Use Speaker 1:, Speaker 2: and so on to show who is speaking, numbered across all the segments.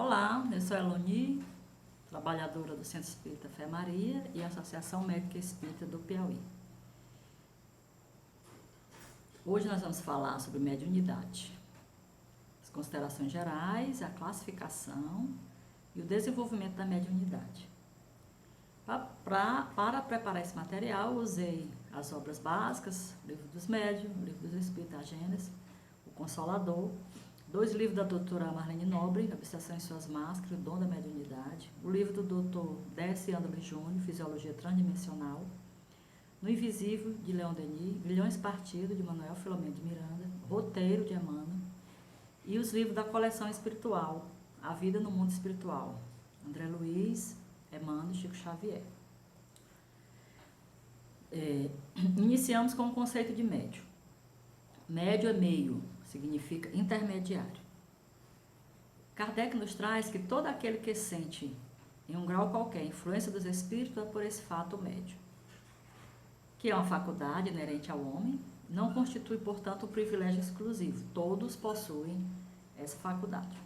Speaker 1: Olá, eu sou Eloni, trabalhadora do Centro Espírita Fé Maria e Associação Médica Espírita do Piauí. Hoje nós vamos falar sobre mediunidade, as considerações gerais, a classificação e o desenvolvimento da mediunidade. Para preparar esse material, usei as obras básicas, o Livro dos Médiuns, o Livro dos Espíritos da Gênesis, o Consolador, 2 livros da doutora Marlene Nobre, Obsessão em Suas Máscaras, O Dom da Mediunidade, o livro do doutor Décio André Júnior, Fisiologia Transdimensional, No Invisível, de Leon Denis, Grilhões Partidos, de Manuel Filomeno de Miranda, Roteiro, de Emmanuel, e os livros da coleção espiritual, A Vida no Mundo Espiritual, André Luiz, Emmanuel e Chico Xavier. Iniciamos com o conceito de médio. Médio é meio, significa intermediário. Kardec nos traz que todo aquele que sente, em um grau qualquer, influência dos espíritos é por esse fato médio, que é uma faculdade inerente ao homem, não constitui, portanto, um privilégio exclusivo. Todos possuem essa faculdade.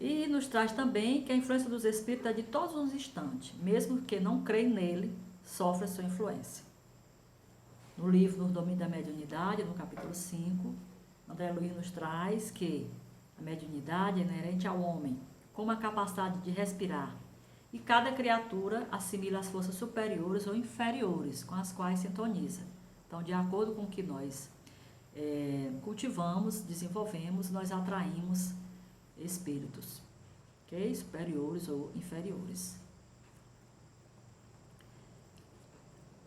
Speaker 1: E nos traz também que a influência dos espíritos é de todos os instantes, mesmo que não creia nele, sofre a sua influência. No livro No Domínio da Mediunidade, no capítulo 5, André Luiz nos traz que a mediunidade é inerente ao homem, como a capacidade de respirar, e cada criatura assimila as forças superiores ou inferiores com as quais sintoniza. Então, de acordo com o que nós cultivamos, desenvolvemos, nós atraímos espíritos, okay? Superiores ou inferiores.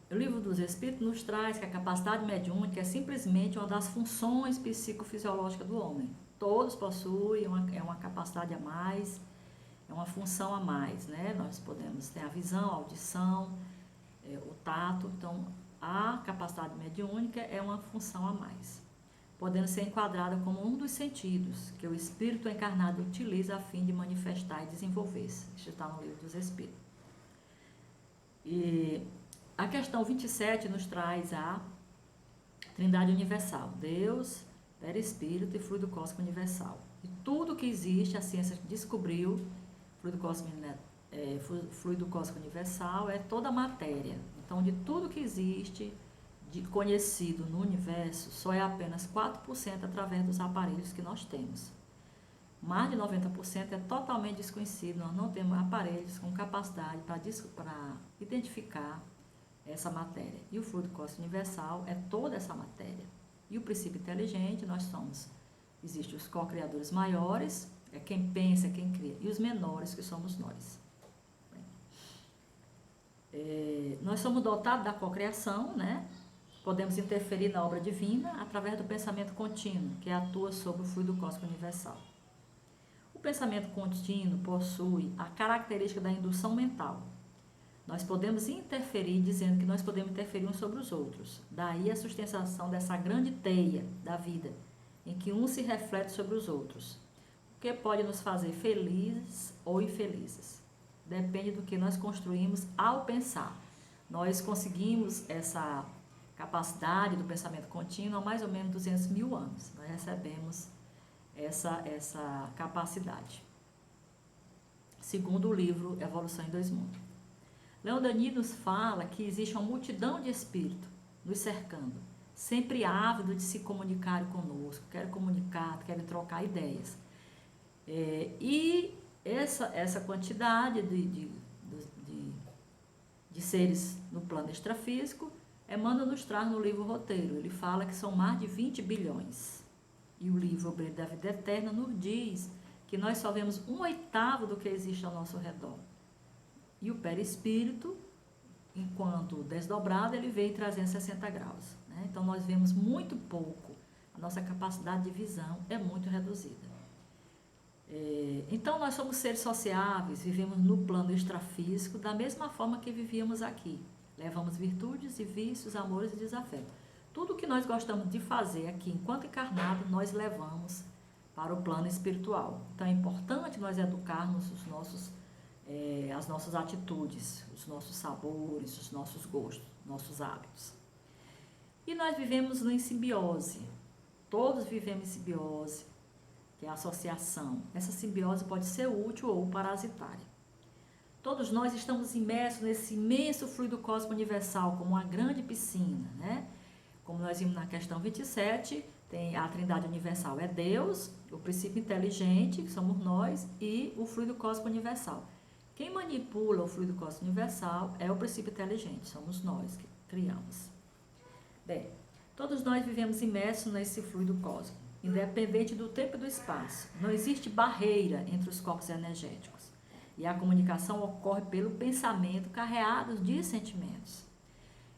Speaker 1: O Livro dos Espíritos nos traz que a capacidade mediúnica é simplesmente uma das funções psicofisiológicas do homem. Todos possuem, é uma capacidade a mais, é uma função a mais, né? Nós podemos ter a visão, a audição, o tato. Então, a capacidade mediúnica é uma função a mais, podendo ser enquadrada como um dos sentidos que o espírito encarnado utiliza a fim de manifestar e desenvolver-se. Isso está no Livro dos Espíritos. E a questão 27 nos traz a Trindade Universal, Deus, Perispírito e Fluido Cósmico Universal. E tudo que existe, a ciência descobriu, fluido cósmico universal é toda a matéria. Então, de tudo que existe, de conhecido no universo, só é apenas 4% através dos aparelhos que nós temos. Mais de 90% é totalmente desconhecido, nós não temos aparelhos com capacidade para identificar essa matéria. E o fluido cósmico universal é toda essa matéria. E o princípio inteligente, existem os co-criadores maiores, é quem pensa, é quem cria, e os menores, que somos nós. Nós somos dotados da cocriação, né? Podemos interferir na obra divina através do pensamento contínuo, que atua sobre o fluido cósmico universal. O pensamento contínuo possui a característica da indução mental. Nós podemos interferir, dizendo que nós podemos interferir uns sobre os outros. Daí a sustentação dessa grande teia da vida, em que uns se reflete sobre os outros. O que pode nos fazer felizes ou infelizes. Depende do que nós construímos ao pensar. Nós conseguimos essa capacidade do pensamento contínuo há mais ou menos 200 mil anos. Nós recebemos essa capacidade. Segundo o livro Evolução em 2 Mundos. Leon Denis nos fala que existe uma multidão de espíritos nos cercando, sempre ávido de se comunicar conosco, querem comunicar, querem trocar ideias. E essa quantidade de seres no plano extrafísico, Emmanuel nos traz no livro Roteiro. Ele fala que são mais de 20 bilhões. E o livro O Brilho da Vida Eterna nos diz que nós só vemos 1/8 do que existe ao nosso redor. E o perispírito, enquanto desdobrado, ele vem em 360 graus. Né? Então, nós vemos muito pouco. A nossa capacidade de visão é muito reduzida. Então, nós somos seres sociáveis, vivemos no plano extrafísico da mesma forma que vivíamos aqui. Levamos virtudes e vícios, amores e desafetos. Tudo que nós gostamos de fazer aqui, enquanto encarnado, nós levamos para o plano espiritual. Então, é importante nós educarmos as nossas atitudes, os nossos sabores, os nossos gostos, nossos hábitos. E nós vivemos em simbiose. Todos vivemos em simbiose. que é a associação. Essa simbiose pode ser útil ou parasitária. Todos nós estamos imersos nesse imenso fluido cósmico universal, como uma grande piscina, né? Como nós vimos na questão 27, tem a trindade universal, é Deus, o princípio inteligente, que somos nós, e o fluido cósmico universal. Quem manipula o fluido cósmico universal é o princípio inteligente, somos nós que criamos. Bem, todos nós vivemos imersos nesse fluido cósmico, independente do tempo e do espaço. Não existe barreira entre os corpos energéticos. E a comunicação ocorre pelo pensamento carreado de sentimentos.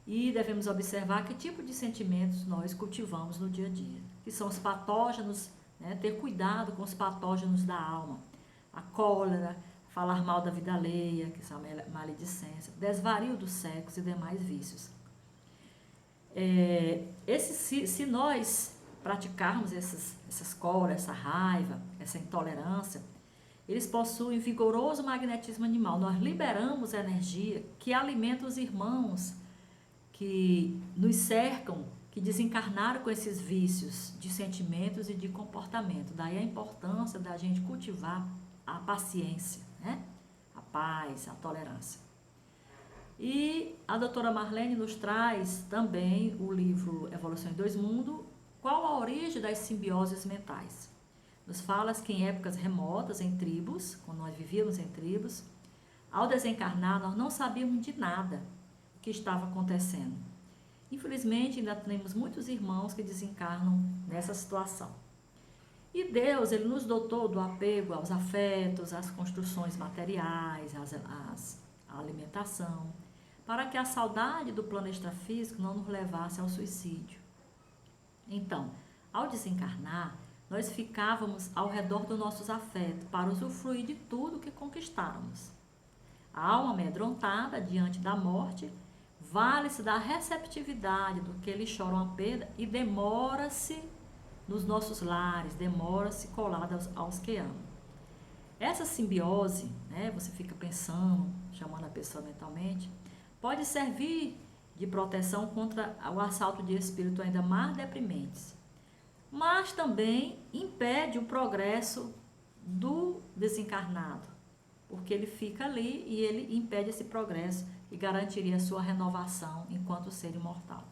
Speaker 1: E devemos observar que tipo de sentimentos nós cultivamos no dia a dia, que são os patógenos, né? Ter cuidado com os patógenos da alma, a cólera, falar mal da vida alheia, que são a maledicência, desvario do sexo e demais vícios. Se nós praticarmos essas cóleras, essa raiva, essa intolerância, eles possuem vigoroso magnetismo animal. Nós liberamos energia que alimenta os irmãos que nos cercam, que desencarnaram com esses vícios de sentimentos e de comportamento. Daí a importância da gente cultivar a paciência, né? A paz, a tolerância. E a doutora Marlene nos traz também o livro Evolução em Dois Mundos, qual a origem das simbioses mentais. Nos fala que em épocas remotas, em tribos, quando nós vivíamos em tribos, ao desencarnar nós não sabíamos de nada que estava acontecendo. Infelizmente, ainda temos muitos irmãos que desencarnam nessa situação. E Deus, Ele nos dotou do apego aos afetos, às construções materiais, à alimentação, para que a saudade do plano extrafísico não nos levasse ao suicídio. Então, ao desencarnar, nós ficávamos ao redor dos nossos afetos para usufruir de tudo que conquistáramos. A alma amedrontada diante da morte vale-se da receptividade do que eles choram a perda e demora-se nos nossos lares, demora-se colada aos que amam. Essa simbiose, né, você fica pensando, chamando a pessoa mentalmente, pode servir de proteção contra o assalto de espíritos ainda mais deprimentes, mas também impede o progresso do desencarnado, porque ele fica ali e ele impede esse progresso e garantiria a sua renovação enquanto ser imortal.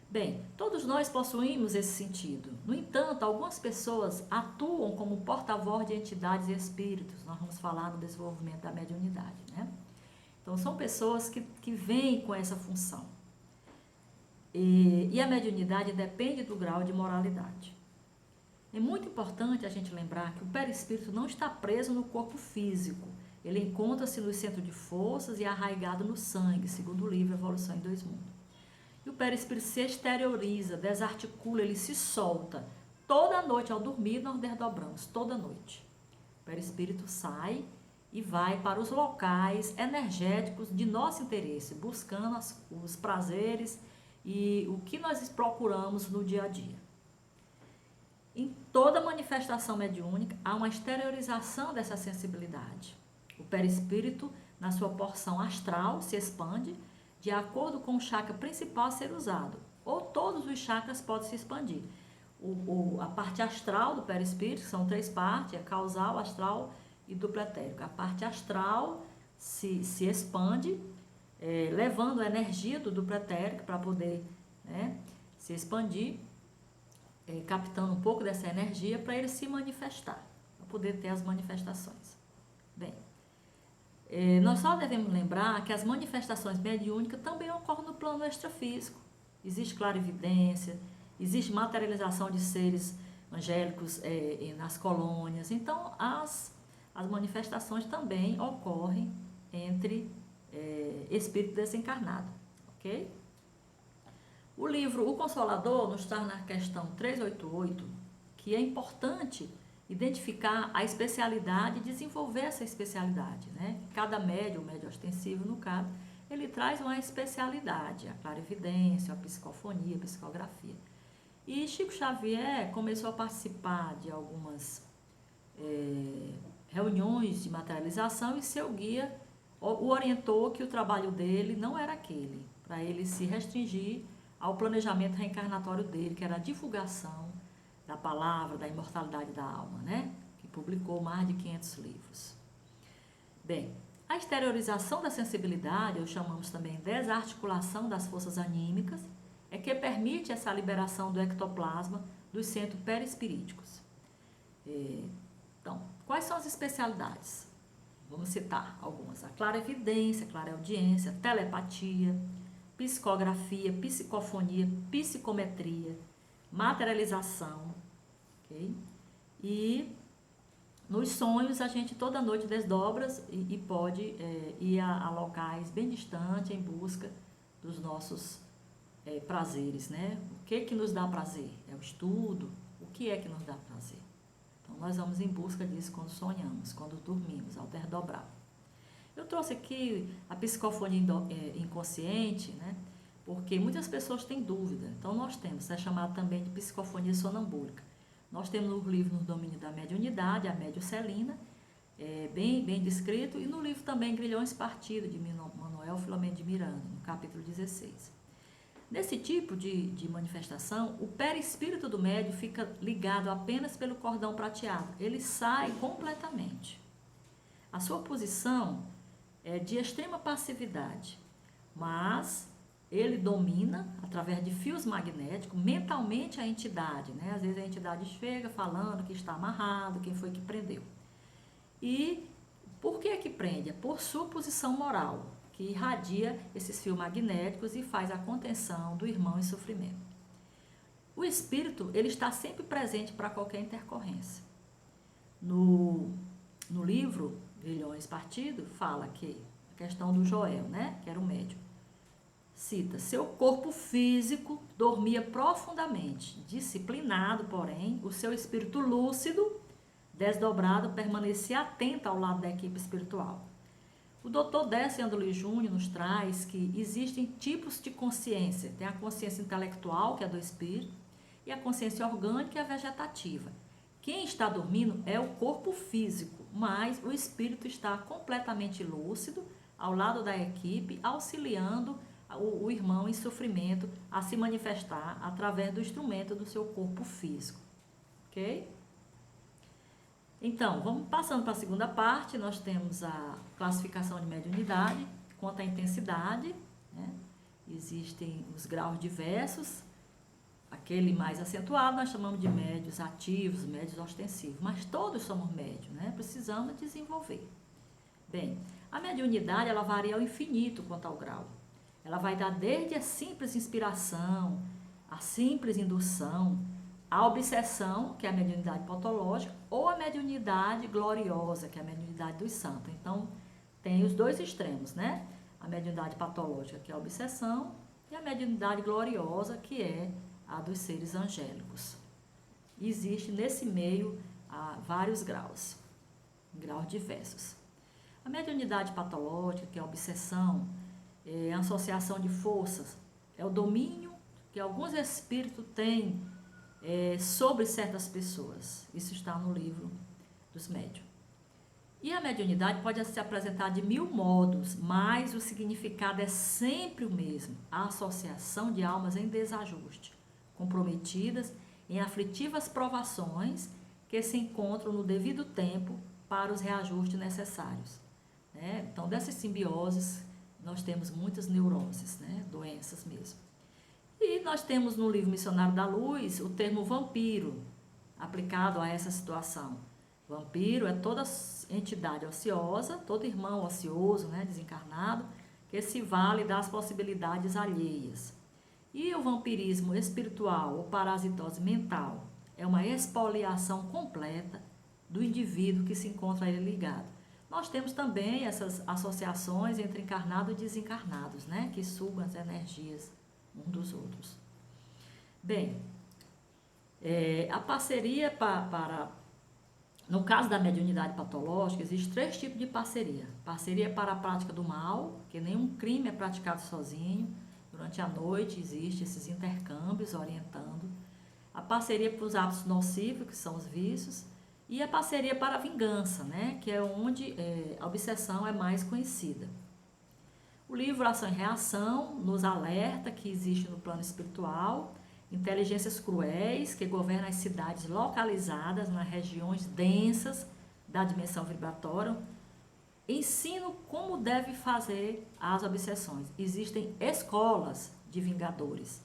Speaker 1: Bem, todos nós possuímos esse sentido. No entanto, algumas pessoas atuam como porta-voz de entidades e espíritos. Nós vamos falar no desenvolvimento da mediunidade, né? Então, são pessoas que vêm com essa função. E a mediunidade depende do grau de moralidade. É muito importante a gente lembrar que o perispírito não está preso no corpo físico. Ele encontra-se no centro de forças e arraigado no sangue, segundo o livro Evolução em Dois Mundos. E o perispírito se exterioriza, desarticula, ele se solta. Toda noite ao dormir nós desdobramos, toda noite. O perispírito sai e vai para os locais energéticos de nosso interesse, buscando os prazeres e o que nós procuramos no dia a dia. Em toda manifestação mediúnica há uma exteriorização dessa sensibilidade. O perispírito, na sua porção astral, se expande de acordo com o chakra principal a ser usado, ou todos os chakras podem se expandir. A parte astral do perispírito, que são 3 partes, é causal, astral e duplo etérico. A parte astral se expande, levando a energia do duplo etérico para poder, né, se expandir, captando um pouco dessa energia para ele se manifestar, para poder ter as manifestações. Bem, nós só devemos lembrar que as manifestações mediúnicas também ocorrem no plano extrafísico. Existe clarividência, existe materialização de seres angélicos nas colônias. Então, as manifestações também ocorrem entre espírito desencarnado, ok? O livro O Consolador nos traz na questão 388 que é importante identificar a especialidade e desenvolver essa especialidade, né? Cada médium, o médium ostensivo, no caso, ele traz uma especialidade, a clarividência, a psicofonia, a psicografia. E Chico Xavier começou a participar de algumas reuniões de materialização e seu guia o orientou que o trabalho dele não era aquele, para ele se restringir ao planejamento reencarnatório dele, que era a divulgação da palavra, da imortalidade da alma, né? Que publicou mais de 500 livros. Bem, a exteriorização da sensibilidade, ou chamamos também desarticulação das forças anímicas, é que permite essa liberação do ectoplasma dos centros perispiríticos. Então, quais são as especialidades? Vamos citar algumas. A clarividência, clareaudiência, telepatia, psicografia, psicofonia, psicometria, materialização, ok? E nos sonhos a gente toda noite desdobra e pode ir a locais bem distantes em busca dos nossos prazeres, né? O que nos dá prazer? É o estudo? O que é que nos dá prazer? Então, nós vamos em busca disso quando sonhamos, quando dormimos, ao desdobrar. Eu trouxe aqui a psicofonia inconsciente, né? Porque muitas pessoas têm dúvida. Então, nós temos, é chamado também de psicofonia sonambúlica. Nós temos no livro No Domínio da Mediunidade, a Médio-Celina, bem descrito, e no livro também Grilhões Partido, de Manuel Filomeno de Miranda, no capítulo 16. Nesse tipo de manifestação, o perispírito do médium fica ligado apenas pelo cordão prateado. Ele sai completamente. A sua posição é de extrema passividade, mas ele domina, através de fios magnéticos, mentalmente a entidade, né? Às vezes a entidade chega falando que está amarrado, quem foi que prendeu. E por que prende? É por suposição moral, que irradia esses fios magnéticos e faz a contenção do irmão em sofrimento. O espírito, ele está sempre presente para qualquer intercorrência. No livro Grilhões Partido, fala que a questão do Joel, né, que era o médium, cita, seu corpo físico dormia profundamente, disciplinado, porém, o seu espírito lúcido, desdobrado, permanecia atento ao lado da equipe espiritual. O Dr. Décio Andoli Júnior nos traz que existem tipos de consciência. Tem a consciência intelectual, que é do espírito, e a consciência orgânica e a vegetativa. Quem está dormindo é o corpo físico, mas o espírito está completamente lúcido, ao lado da equipe, auxiliando o irmão em sofrimento a se manifestar através do instrumento do seu corpo físico. Ok? Então, vamos passando para a segunda parte. Nós temos a classificação de mediunidade, quanto à intensidade, né? Existem os graus diversos. Aquele mais acentuado nós chamamos de médios ativos, médios ostensivos, mas todos somos médios, né? Precisamos desenvolver. Bem, a mediunidade ela varia ao infinito quanto ao grau. Ela vai dar desde a simples inspiração, a simples indução, a obsessão, que é a mediunidade patológica, ou a mediunidade gloriosa, que é a mediunidade dos santos. Então, tem os dois extremos, né? A mediunidade patológica, que é a obsessão, e a mediunidade gloriosa, que é a dos seres angélicos. E existe nesse meio vários graus diversos. A mediunidade patológica, que é a obsessão, é a associação de forças, é o domínio que alguns espíritos têm sobre certas pessoas. Isso está no livro dos médiuns. E a mediunidade pode se apresentar de 1000 modos, mas o significado é sempre o mesmo: a associação de almas em desajuste, comprometidas em aflitivas provações que se encontram no devido tempo para os reajustes necessários. Né? Então, dessas simbioses, nós temos muitas neuroses, né? Doenças mesmo. E nós temos no livro Missionário da Luz o termo vampiro, aplicado a essa situação. Vampiro é toda entidade ociosa, todo irmão ocioso, né, desencarnado, que se vale das possibilidades alheias. E o vampirismo espiritual ou parasitose mental é uma expoliação completa do indivíduo que se encontra a ele ligado. Nós temos também essas associações entre encarnados e desencarnados, né, que sugam as energias um dos outros. Bem, a parceria no caso da mediunidade patológica, existem 3 tipos de parceria. Parceria para a prática do mal, que nenhum crime é praticado sozinho. Durante a noite existem esses intercâmbios orientando. A parceria para os atos nocivos, que são os vícios. E a parceria para a vingança, né, que é onde a obsessão é mais conhecida. O livro Ação e Reação nos alerta que existe no plano espiritual inteligências cruéis que governam as cidades localizadas nas regiões densas da dimensão vibratória. Ensino como deve fazer as obsessões. Existem escolas de vingadores,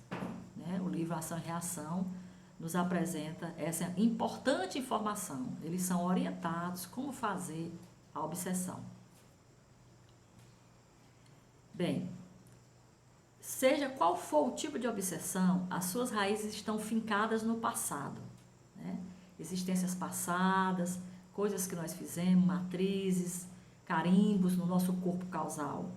Speaker 1: né? O livro Ação e Reação nos apresenta essa importante informação. Eles são orientados como fazer a obsessão. Bem, seja qual for o tipo de obsessão, as suas raízes estão fincadas no passado, né? Existências passadas, coisas que nós fizemos, matrizes, carimbos no nosso corpo causal.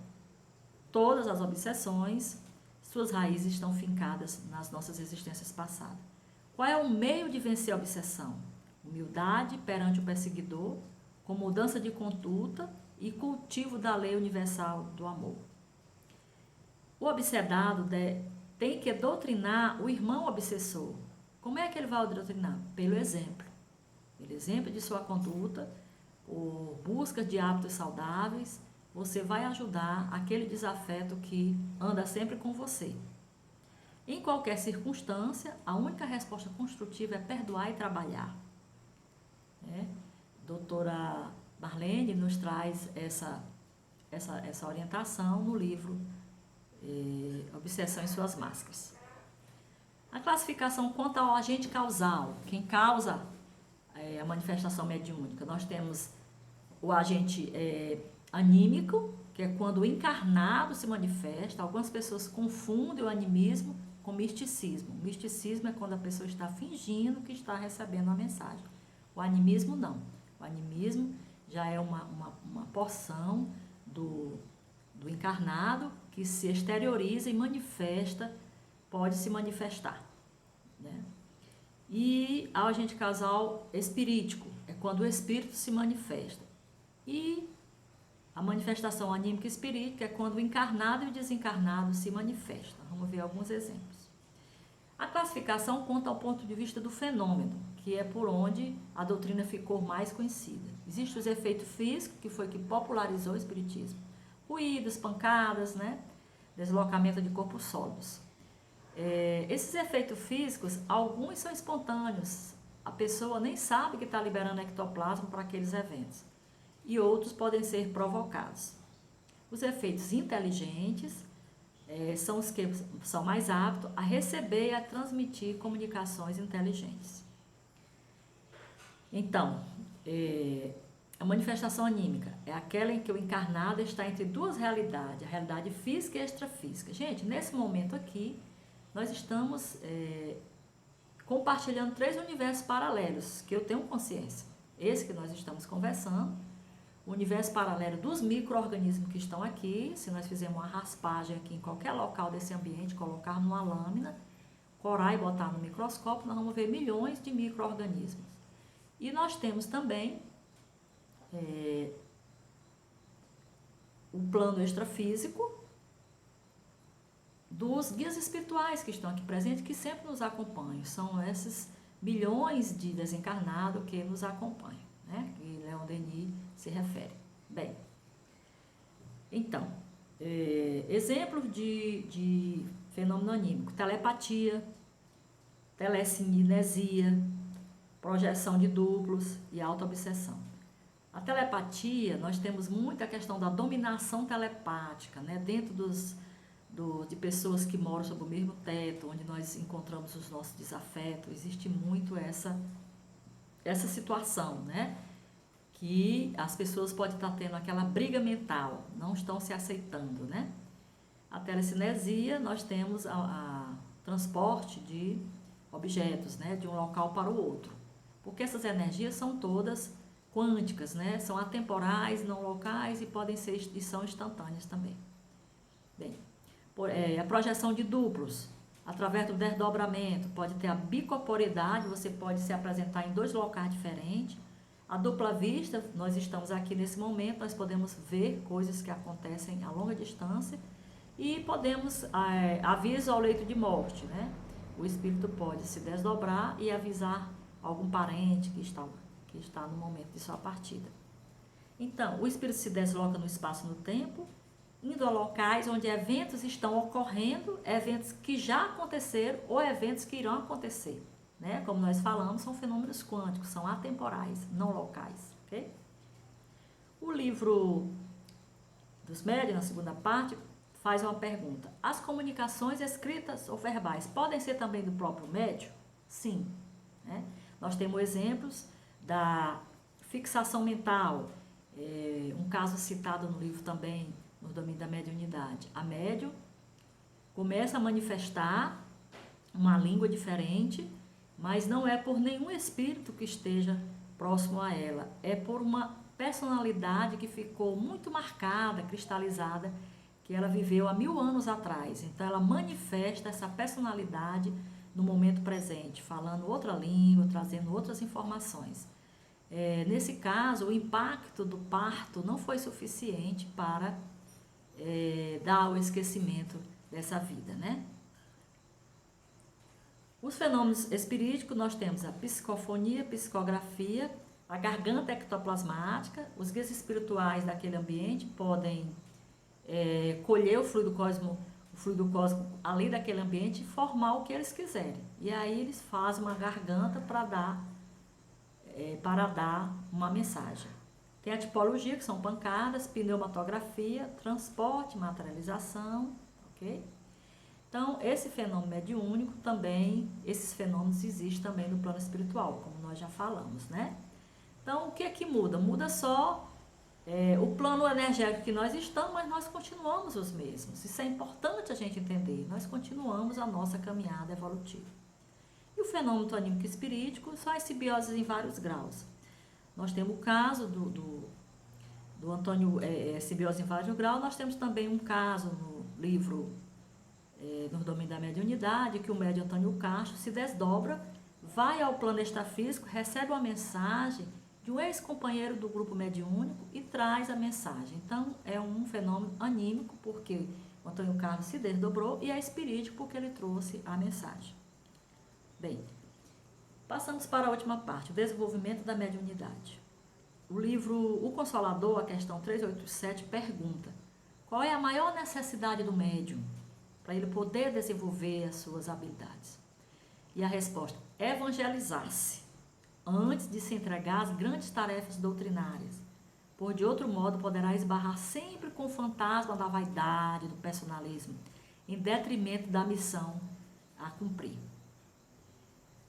Speaker 1: Todas as obsessões, suas raízes estão fincadas nas nossas existências passadas. Qual é o meio de vencer a obsessão? Humildade perante o perseguidor, com mudança de conduta e cultivo da lei universal do amor. O obsedado tem que doutrinar o irmão obsessor. Como é que ele vai doutrinar? Pelo exemplo. Pelo exemplo de sua conduta, por busca de hábitos saudáveis, você vai ajudar aquele desafeto que anda sempre com você. Em qualquer circunstância, a única resposta construtiva é perdoar e trabalhar. Doutora Marlene nos traz essa orientação no livro Obsessão e Suas Máscaras. A classificação quanto ao agente causal, quem causa a manifestação mediúnica. Nós temos o agente anímico, que é quando o encarnado se manifesta. Algumas pessoas confundem o animismo com misticismo. O misticismo é quando a pessoa está fingindo que está recebendo uma mensagem. O animismo não. O animismo já é uma porção do encarnado que se exterioriza e manifesta, pode se manifestar, né? E ao agente causal espirítico, é quando o espírito se manifesta. E a manifestação anímica e espirítica é quando o encarnado e o desencarnado se manifestam. Vamos ver alguns exemplos. A classificação conta ao ponto de vista do fenômeno, que é por onde a doutrina ficou mais conhecida. Existem os efeitos físicos, que foi que popularizou o espiritismo. Ruídos, pancadas, né? Deslocamento de corpos sólidos. Esses efeitos físicos, alguns são espontâneos. A pessoa nem sabe que está liberando ectoplasma para aqueles eventos. E outros podem ser provocados. Os efeitos inteligentes são os que são mais aptos a receber e a transmitir comunicações inteligentes. Então, a manifestação anímica é aquela em que o encarnado está entre duas realidades, a realidade física e extrafísica. Gente, nesse momento aqui, nós estamos compartilhando 3 universos paralelos, que eu tenho consciência. Esse que nós estamos conversando, o universo paralelo dos micro-organismos que estão aqui. Se nós fizermos uma raspagem aqui em qualquer local desse ambiente, colocar numa lâmina, corar e botar no microscópio, nós vamos ver milhões de micro-organismos. E nós temos também o plano extrafísico dos guias espirituais que estão aqui presentes, que sempre nos acompanham. São esses bilhões de desencarnados que nos acompanham, né? Que Leon Denis se refere. Bem, então, exemplos de fenômeno anímico: telepatia, telecinesia, projeção de duplos e autoobsessão. A telepatia, nós temos muita questão da dominação telepática, né? Dentro de pessoas que moram sob o mesmo teto, onde nós encontramos os nossos desafetos, existe muito essa situação, né? Que as pessoas podem estar tendo aquela briga mental, não estão se aceitando, né? A telecinesia, nós temos a transporte de objetos, né? De um local para o outro, porque essas energias são todas quânticas, né? São atemporais, não locais e são instantâneas também. Bem, a projeção de duplos, através do desdobramento, pode ter a bicorporeidade, você pode se apresentar em 2 locais diferentes. A dupla vista, nós estamos aqui nesse momento, nós podemos ver coisas que acontecem a longa distância e podemos aviso ao leito de morte, né? O espírito pode se desdobrar e avisar algum parente que está no momento de sua partida. Então, o espírito se desloca no espaço e no tempo, indo a locais onde eventos estão ocorrendo, eventos que já aconteceram ou eventos que irão acontecer, né? Como nós falamos, são fenômenos quânticos, são atemporais, não locais, ok? O livro dos médiuns, na segunda parte, faz uma pergunta: as comunicações escritas ou verbais podem ser também do próprio médium? Sim, né? Nós temos exemplos da fixação mental, um caso citado no livro também, no domínio da mediunidade. A médium começa a manifestar uma língua diferente, mas não é por nenhum espírito que esteja próximo a ela, é por uma personalidade que ficou muito marcada, cristalizada, que ela viveu há 1000 anos atrás. Então ela manifesta essa personalidade no momento presente, falando outra língua, trazendo outras informações. Nesse caso, o impacto do parto não foi suficiente para dar o esquecimento dessa vida, né? Os fenômenos espirídicos, nós temos a psicofonia, psicografia, a garganta ectoplasmática. Os guias espirituais daquele ambiente podem colher o fluido cósmico ali daquele ambiente e formar o que eles quiserem. E aí eles fazem uma garganta para dar uma mensagem. Tem a tipologia, que são pancadas, pneumatografia, transporte, materialização, ok? Então, esse fenômeno mediúnico também, esses fenômenos existem também no plano espiritual, como nós já falamos, né? Então, o que é que muda? Muda só o plano energético que nós estamos, mas nós continuamos os mesmos. Isso é importante a gente entender. Nós continuamos a nossa caminhada evolutiva. E o fenômeno anímico espirítico são as simbioses em vários graus. Nós temos o caso do Antônio, simbiose em vários graus. Nós temos também um caso no livro no domínio da mediunidade, que o médium Antônio Castro se desdobra, vai ao plano extrafísico, recebe uma mensagem de um ex-companheiro do grupo mediúnico e traz a mensagem. Então, é um fenômeno anímico, porque o Antônio Carlos se desdobrou, e é espirítico, porque ele trouxe a mensagem. Bem, passamos para a última parte, o desenvolvimento da mediunidade. O livro O Consolador, a questão 387, pergunta: qual é a maior necessidade do médium para ele poder desenvolver as suas habilidades? E a resposta: evangelizar-se antes de se entregar às grandes tarefas doutrinárias, por de outro modo poderá esbarrar sempre com o fantasma da vaidade, do personalismo, em detrimento da missão a cumprir.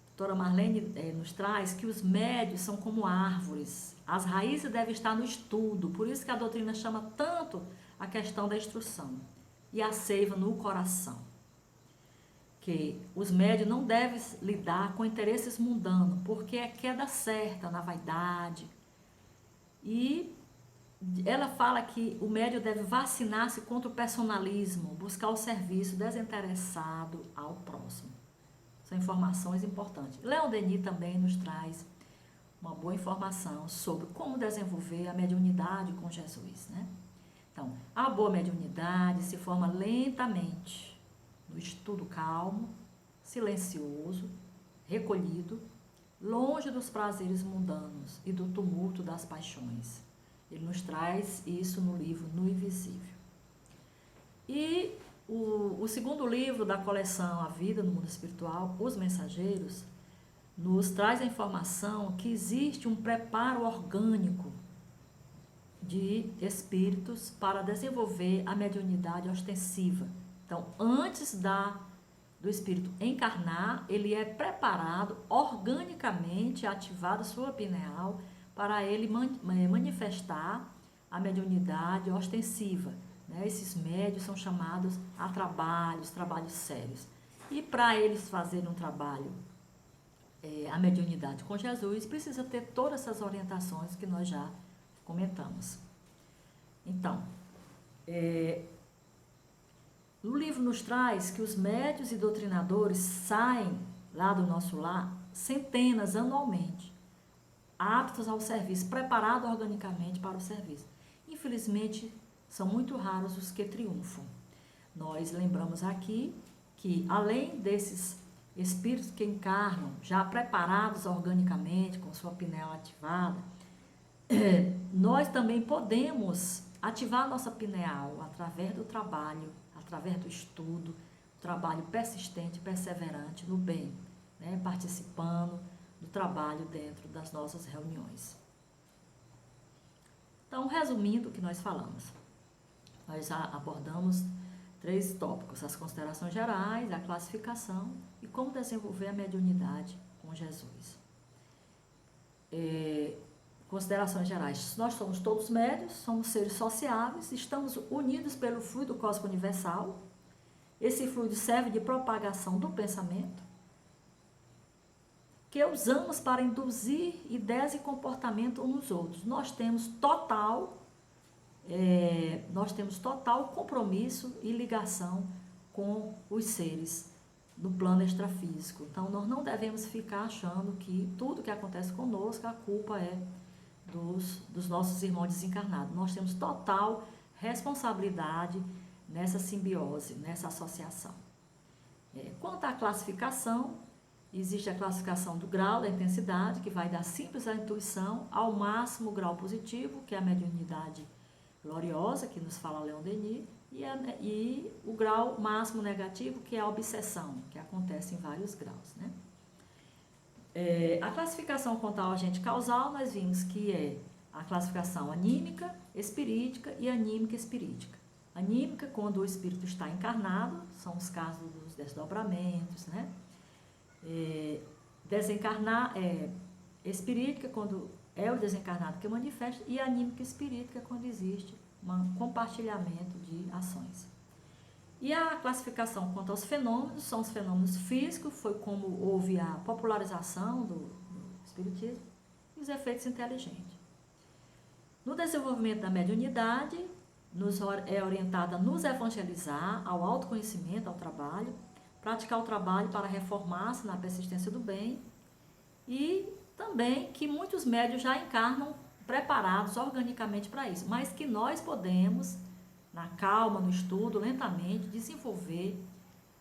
Speaker 1: A doutora Marlene nos traz que os médios são como árvores, as raízes devem estar no estudo, por isso que a doutrina chama tanto a questão da instrução, e a seiva no coração. Que os médios não devem lidar com interesses mundanos, porque é queda certa na vaidade. E ela fala que o médium deve vacinar-se contra o personalismo, buscar o serviço desinteressado ao próximo. São informações importantes. Leon Denis também nos traz uma boa informação sobre como desenvolver a mediunidade com Jesus, né? Então, a boa mediunidade se forma lentamente, no estudo calmo, silencioso, recolhido, longe dos prazeres mundanos e do tumulto das paixões. Ele nos traz isso no livro No Invisível. E o segundo livro da coleção A Vida no Mundo Espiritual, Os Mensageiros, nos traz a informação que existe um preparo orgânico de espíritos para desenvolver a mediunidade ostensiva. Então, antes do espírito encarnar, ele é preparado organicamente, ativado sua pineal, para ele manifestar a mediunidade ostensiva, né? Esses médios são chamados a trabalhos sérios. E para eles fazerem um trabalho, a mediunidade com Jesus, precisa ter todas essas orientações que nós já comentamos. Então, o livro nos traz que os médiuns e doutrinadores saem lá do nosso lar centenas anualmente, aptos ao serviço, preparados organicamente para o serviço. Infelizmente, são muito raros os que triunfam. Nós lembramos aqui que, além desses espíritos que encarnam, já preparados organicamente, com sua pineal ativada, nós também podemos ativar a nossa pineal através do trabalho, através do estudo, trabalho persistente, perseverante no bem, né? Participando do trabalho dentro das nossas reuniões. Então, resumindo o que nós falamos, nós já abordamos 3 tópicos: as considerações gerais, a classificação e como desenvolver a mediunidade com Jesus. Considerações gerais: nós somos todos médiuns, somos seres sociáveis, estamos unidos pelo fluido cósmico universal. Esse fluido serve de propagação do pensamento, que usamos para induzir ideias e comportamento uns nos outros. Nós temos total compromisso e ligação com os seres do plano extrafísico. Então, nós não devemos ficar achando que tudo que acontece conosco, a culpa é dos nossos irmãos desencarnados. Nós temos total responsabilidade nessa simbiose, nessa associação. Quanto à classificação, existe a classificação do grau da intensidade, que vai da simples à intuição, ao máximo grau positivo, que é a mediunidade gloriosa, que nos fala Leon Denis, e o grau máximo negativo, que é a obsessão, que acontece em vários graus, né? A classificação quanto ao agente causal, nós vimos que é a classificação anímica, espirítica e anímica espirítica. Anímica, quando o espírito está encarnado, são os casos dos desdobramentos, né? Espirítica, quando é o desencarnado que manifesta, e anímica espirítica, quando existe um compartilhamento de ações. E a classificação quanto aos fenômenos, são os fenômenos físicos, foi como houve a popularização do espiritismo, e os efeitos inteligentes. No desenvolvimento da mediunidade, é orientada a nos evangelizar, ao autoconhecimento, ao trabalho, praticar o trabalho para reformar-se na persistência do bem, e também que muitos médiuns já encarnam preparados organicamente para isso, mas que nós podemos, na calma, no estudo, lentamente, desenvolver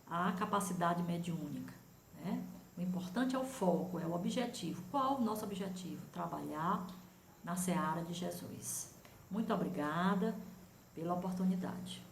Speaker 1: a capacidade mediúnica, né? O importante é o foco, é o objetivo. Qual o nosso objetivo? Trabalhar na seara de Jesus. Muito obrigada pela oportunidade.